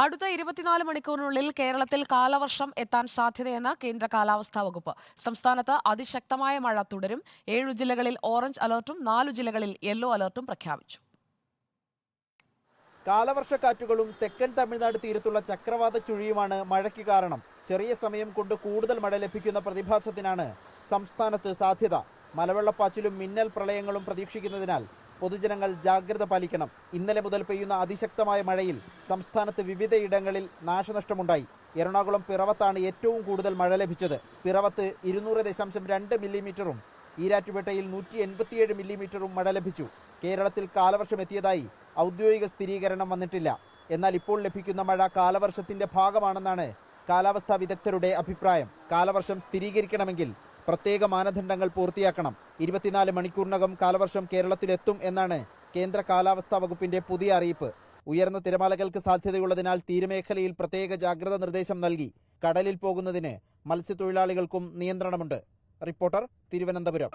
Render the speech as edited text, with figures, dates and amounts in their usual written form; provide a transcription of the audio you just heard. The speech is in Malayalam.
അടുത്ത 24 മണിക്കൂറിനുള്ളിൽ കേരളത്തിൽ കാലവർഷം എത്താൻ സാധ്യതയെന്ന് കേന്ദ്ര കാലാവസ്ഥാ വകുപ്പ്. സംസ്ഥാനത്ത് അതിശക്തമായ മഴ തുടരും. 7 ജില്ലകളിൽ ഓറഞ്ച് അലർട്ടും 4 ജില്ലകളിൽ യെല്ലോ അലർട്ടും പ്രഖ്യാപിച്ചു. കാലവർഷക്കാറ്റുകളും തെക്കൻ തമിഴ്നാട് തീരത്തുള്ള ചക്രവാത ചുഴിയുമാണ് മഴയ്ക്ക് കാരണം. ചെറിയ സമയം കൊണ്ട് കൂടുതൽ മഴ ലഭിക്കുന്ന പ്രതിഭാസത്തിനാണ് സംസ്ഥാനത്ത് സാധ്യത. മലവെള്ളപ്പാച്ചിലും മിന്നൽ പ്രളയങ്ങളും പ്രതീക്ഷിക്കുന്നതിനാൽ പൊതുജനങ്ങൾ ജാഗ്രത പാലിക്കണം. ഇന്നലെ മുതൽ പെയ്യുന്ന അതിശക്തമായ മഴയിൽ സംസ്ഥാനത്ത് വിവിധയിടങ്ങളിൽ നാശനഷ്ടമുണ്ടായി. എറണാകുളം പിറവത്താണ് ഏറ്റവും കൂടുതൽ മഴ ലഭിച്ചത്. പിറവത്ത് 200.2 മില്ലിമീറ്ററും ഈരാറ്റുപേട്ടയിൽ 187 മില്ലിമീറ്ററും മഴ ലഭിച്ചു. കേരളത്തിൽ കാലവർഷം എത്തിയതായി ഔദ്യോഗിക സ്ഥിരീകരണം വന്നിട്ടില്ല. എന്നാൽ ഇപ്പോൾ ലഭിക്കുന്ന മഴ കാലവർഷത്തിന്റെ ഭാഗമാണെന്നാണ് കാലാവസ്ഥാ വിദഗ്ധരുടെ അഭിപ്രായം. കാലവർഷം സ്ഥിരീകരിക്കണമെങ്കിൽ പ്രത്യേക മാനദണ്ഡങ്ങൾ പൂർത്തിയാക്കണം. 24 മണിക്കൂറിനകം കാലവർഷം കേരളത്തിലെത്തും എന്നാണ് കേന്ദ്ര കാലാവസ്ഥാ വകുപ്പിന്റെ പുതിയ അറിയിപ്പ്. ഉയർന്ന തിരമാലകൾക്ക് സാധ്യതയുള്ളതിനാൽ തീരമേഖലയിൽ പ്രത്യേക ജാഗ്രത നിർദ്ദേശം നൽകി. കടലിൽ പോകുന്നതിന് മത്സ്യത്തൊഴിലാളികൾക്കും നിയന്ത്രണമുണ്ട്. റിപ്പോർട്ടർ, തിരുവനന്തപുരം.